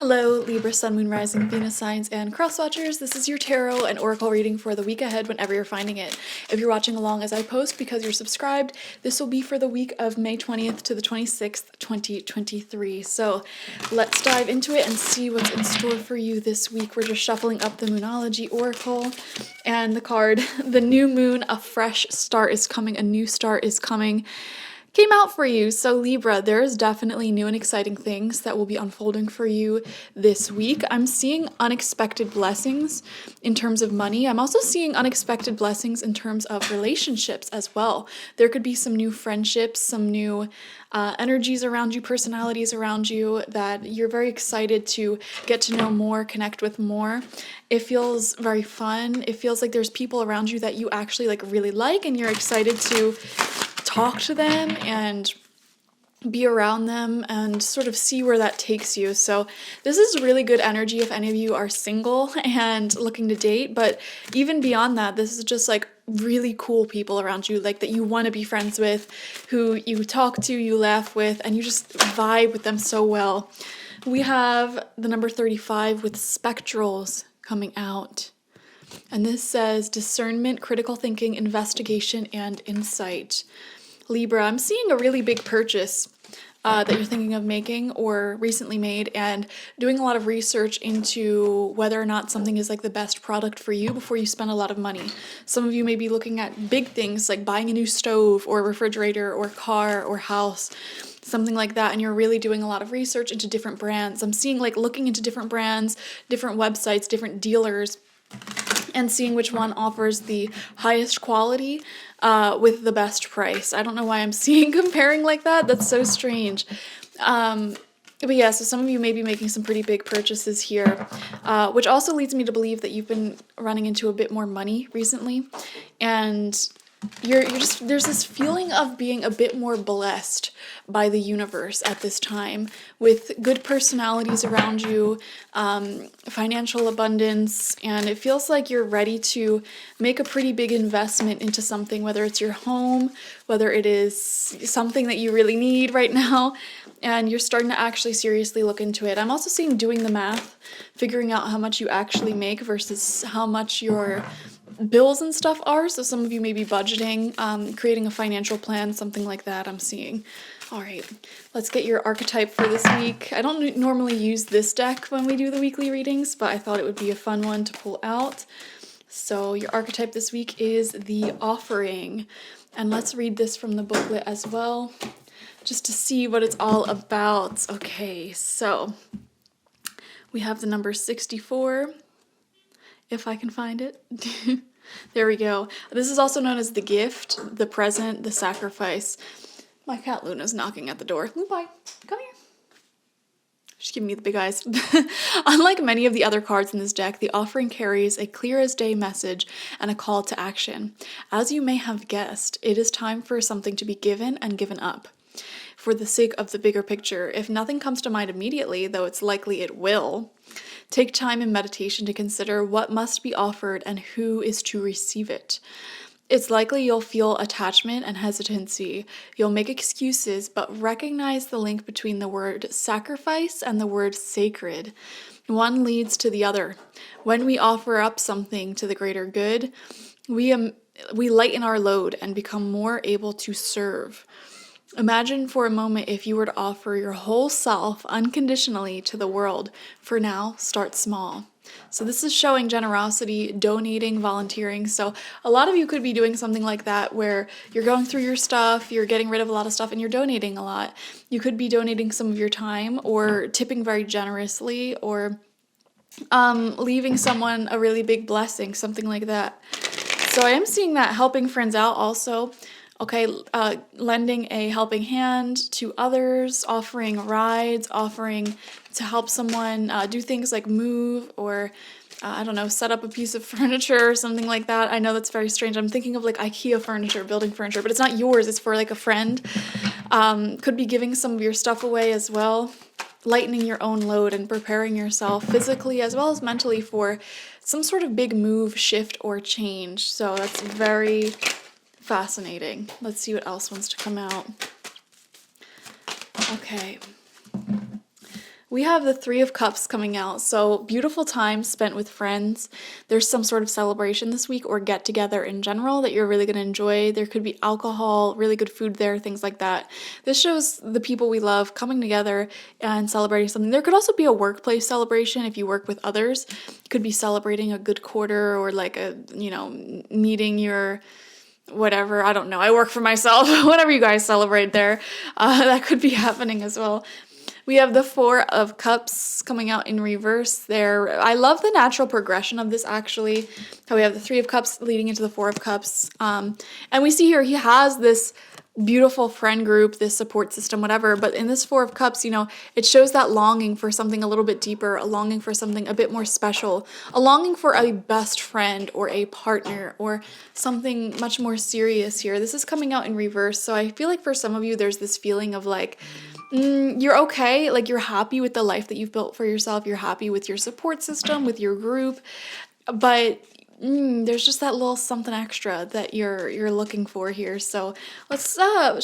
Hello, Libra, Sun, Moon, Rising, Venus signs, and cross watchers. This is your tarot and oracle reading for the week ahead whenever you're finding it. If you're watching along as I post because you're subscribed, this will be for the week of May 20th to the 26th, 2023. So let's dive into it and see what's in store for you this week. We're just shuffling up the Moonology Oracle and the card, the new moon, a fresh start is coming, a new start is coming, came out for you. So Libra, there's definitely new and exciting things that will be unfolding for you this week. I'm seeing unexpected blessings in terms of money. I'm also seeing unexpected blessings in terms of relationships as well. There could be some new friendships, some new energies around you, personalities around you that you're very excited to get to know more, connect with more. It feels very fun. It feels like there's people around you that you actually really like, and you're excited to talk to them and be around them and sort of see where that takes you. So this is really good energy if any of you are single and looking to date, but even beyond that, this is just really cool people around you, that you want to be friends with, who you talk to, you laugh with, and you just vibe with them so well. We have the number 35 with spectrals coming out. And this says discernment, critical thinking, investigation, and insight. Libra, I'm seeing a really big purchase that you're thinking of making or recently made, and doing a lot of research into whether or not something is the best product for you before you spend a lot of money. Some of you may be looking at big things like buying a new stove or refrigerator or car or house, something like that, and you're really doing a lot of research into different brands. I'm seeing looking into different brands, different websites, different dealers, and seeing which one offers the highest quality with the best price. I don't know why I'm seeing comparing like that. That's so strange. But yeah, so some of you may be making some pretty big purchases here, which also leads me to believe that you've been running into a bit more money recently, and you're just, there's this feeling of being a bit more blessed by the universe at this time, with good personalities around you, financial abundance, and it feels like you're ready to make a pretty big investment into something, whether it's your home, whether it is something that you really need right now, and you're starting to actually seriously look into it. I'm also seeing doing the math, figuring out how much you actually make versus how much your bills and stuff are. So some of you may be budgeting, creating a financial plan, something like that I'm seeing. All right, let's get your archetype for this week. I don't normally use this deck when we do the weekly readings, but I thought it would be a fun one to pull out. So your archetype this week is the Offering. And let's read this from the booklet as well, just to see what it's all about. Okay, so we have the number 64, if I can find it. There we go. This is also known as the gift, the present, the sacrifice. My cat Luna's knocking at the door. Lupi, come here. She's giving me the big eyes. Unlike many of the other cards in this deck, the Offering carries a clear as day message and a call to action. As you may have guessed, it is time for something to be given and given up. For the sake of the bigger picture, if nothing comes to mind immediately, though it's likely it will, take time in meditation to consider what must be offered and who is to receive it. It's likely you'll feel attachment and hesitancy. You'll make excuses, but recognize the link between the word sacrifice and the word sacred. One leads to the other. When we offer up something to the greater good, we lighten our load and become more able to serve. Imagine for a moment if you were to offer your whole self unconditionally to the world. For now, start small. So this is showing generosity, donating, volunteering. So a lot of you could be doing something like that where you're going through your stuff, you're getting rid of a lot of stuff, and you're donating a lot. You could be donating some of your time or tipping very generously, or leaving someone a really big blessing, something like that. So I am seeing that helping friends out also. Okay, lending a helping hand to others, offering rides, offering to help someone do things like move or, I don't know, set up a piece of furniture or something like that. I know that's very strange. I'm thinking of IKEA furniture, building furniture, but it's not yours. It's for a friend. Could be giving some of your stuff away as well, lightening your own load and preparing yourself physically as well as mentally for some sort of big move, shift, or change. So that's very fascinating. Let's see what else wants to come out. Okay. We have the Three of Cups coming out. So beautiful time spent with friends. There's some sort of celebration this week or get together in general that you're really going to enjoy. There could be alcohol, really good food there, things like that. This shows the people we love coming together and celebrating something. There could also be a workplace celebration if you work with others. You could be celebrating a good quarter or like meeting your whatever, I don't know. I work for myself. Whatever you guys celebrate there, that could be happening as well. We have the Four of Cups coming out in reverse there. I love the natural progression of this, actually. How we have the Three of Cups leading into the Four of Cups. And we see here he has this beautiful friend group, this support system, whatever. But in this Four of Cups, it shows that longing for something a little bit deeper, a longing for something a bit more special, a longing for a best friend or a partner or something much more serious here. This is coming out in reverse. So I feel like for some of you, there's this feeling of like, you're okay, like you're happy with the life that you've built for yourself, you're happy with your support system, with your group, but there's just that little something extra that you're looking for here. So let's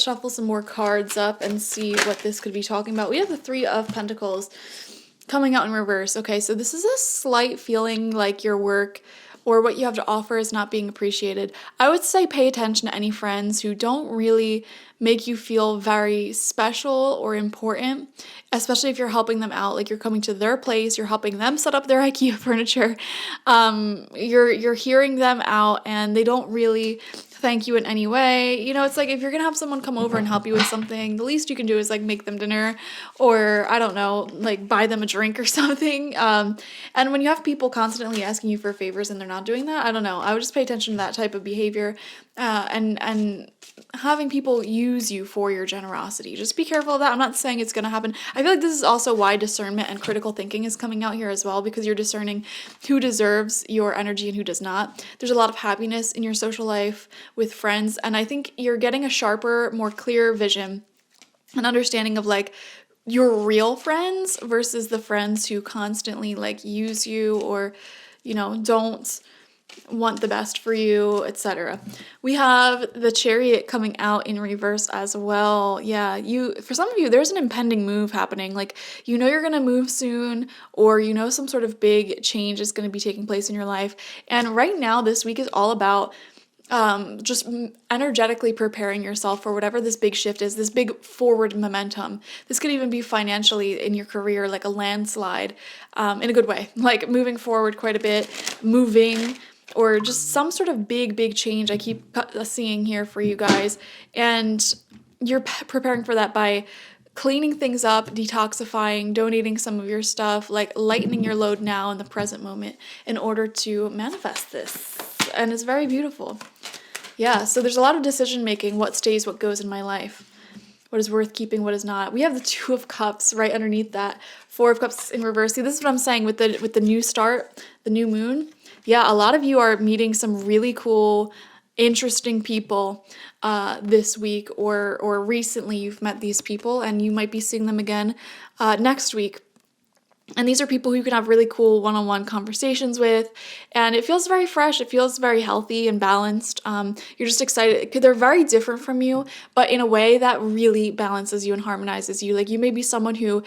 shuffle some more cards up and see what this could be talking about. We have the Three of Pentacles coming out in reverse. Okay, so this is a slight feeling like your work or what you have to offer is not being appreciated. I would say pay attention to any friends who don't really make you feel very special or important, especially if you're helping them out, like you're coming to their place, you're helping them set up their IKEA furniture, you're hearing them out and they don't really thank you in any way. It's like if you're gonna have someone come over and help you with something, the least you can do is like make them dinner or I don't know, like buy them a drink or something. And when you have people constantly asking you for favors and they're not doing that, I don't know, I would just pay attention to that type of behavior and having people use you for your generosity. Just be careful of that. I'm not saying it's going to happen. I feel like this is also why discernment and critical thinking is coming out here as well, because you're discerning who deserves your energy and who does not. There's a lot of happiness in your social life with friends, and I think you're getting a sharper, more clear vision and understanding of like your real friends versus the friends who constantly like use you or don't want the best for you, etc. We have the Chariot coming out in reverse as well. Yeah, for some of you, there's an impending move happening. Like, you're going to move soon, or some sort of big change is going to be taking place in your life. And right now, this week is all about just energetically preparing yourself for whatever this big shift is, this big forward momentum. This could even be financially in your career, like a landslide, in a good way, like moving forward quite a bit, moving, or just some sort of big change I keep seeing here for you guys. And you're preparing for that by cleaning things up, detoxifying, donating some of your stuff, like lightening your load now in the present moment in order to manifest this. And it's very beautiful. Yeah, so there's a lot of decision making, what stays, what goes in my life. What is worth keeping, what is not. We have the Two of Cups right underneath that. Four of Cups in reverse. See, this is what I'm saying with the new start, the new moon. Yeah, a lot of you are meeting some really cool, interesting people this week or recently you've met these people and you might be seeing them again next week. And these are people who you can have really cool one-on-one conversations with. And it feels very fresh. It feels very healthy and balanced. You're just excited. They're very different from you, but in a way that really balances you and harmonizes you. Like, you may be someone who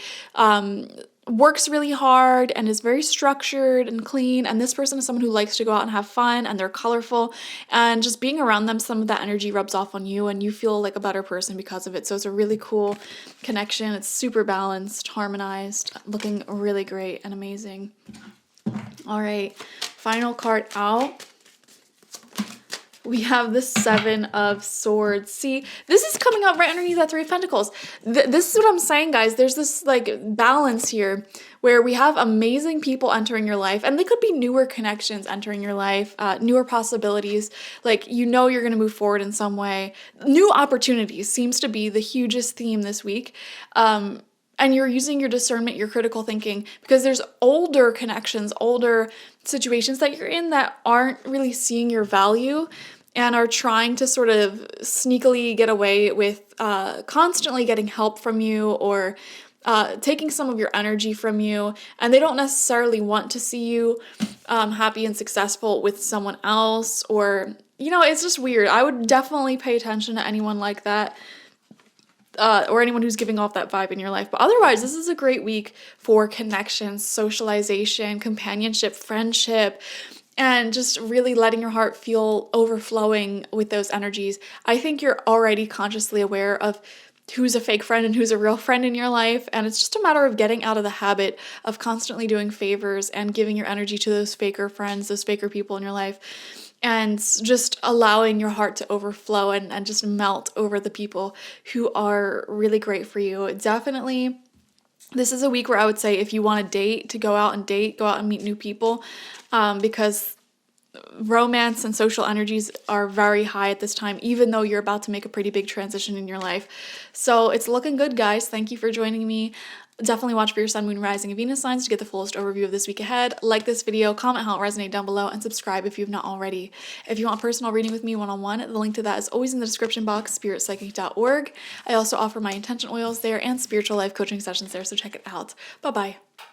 works really hard and is very structured and clean, and this person is someone who likes to go out and have fun, and they're colorful, and just being around them, some of that energy rubs off on you and you feel like a better person because of it. So it's a really cool connection. It's super balanced, harmonized, looking really great and amazing. All right, final card out. We have the Seven of Swords. See, this is coming out right underneath that Three of Pentacles. This is what I'm saying, guys. There's this like balance here where we have amazing people entering your life, and they could be newer connections entering your life, newer possibilities. Like, you're going to move forward in some way. New opportunities seems to be the hugest theme this week. And you're using your discernment, your critical thinking, because there's older connections, older situations that you're in that aren't really seeing your value and are trying to sort of sneakily get away with constantly getting help from you or taking some of your energy from you. And they don't necessarily want to see you happy and successful with someone else, or, it's just weird. I would definitely pay attention to anyone like that. or anyone who's giving off that vibe in your life. But otherwise, this is a great week for connections, socialization, companionship, friendship, and just really letting your heart feel overflowing with those energies. I think you're already consciously aware of who's a fake friend and who's a real friend in your life. And it's just a matter of getting out of the habit of constantly doing favors and giving your energy to those faker friends, those faker people in your life, and just allowing your heart to overflow and just melt over the people who are really great for you. Definitely, this is a week where I would say if you want to date, to go out and meet new people, because romance and social energies are very high at this time, even though you're about to make a pretty big transition in your life. So it's looking good, guys. Thank you for joining me. Definitely watch for your sun, moon, rising, and Venus signs to get the fullest overview of this week ahead. Like this video, comment how it resonated down below, and subscribe if you've not already. If you want a personal reading with me one-on-one, the link to that is always in the description box, spiritpsychic.org. I also offer my intention oils there and spiritual life coaching sessions there, so check it out. Bye-bye.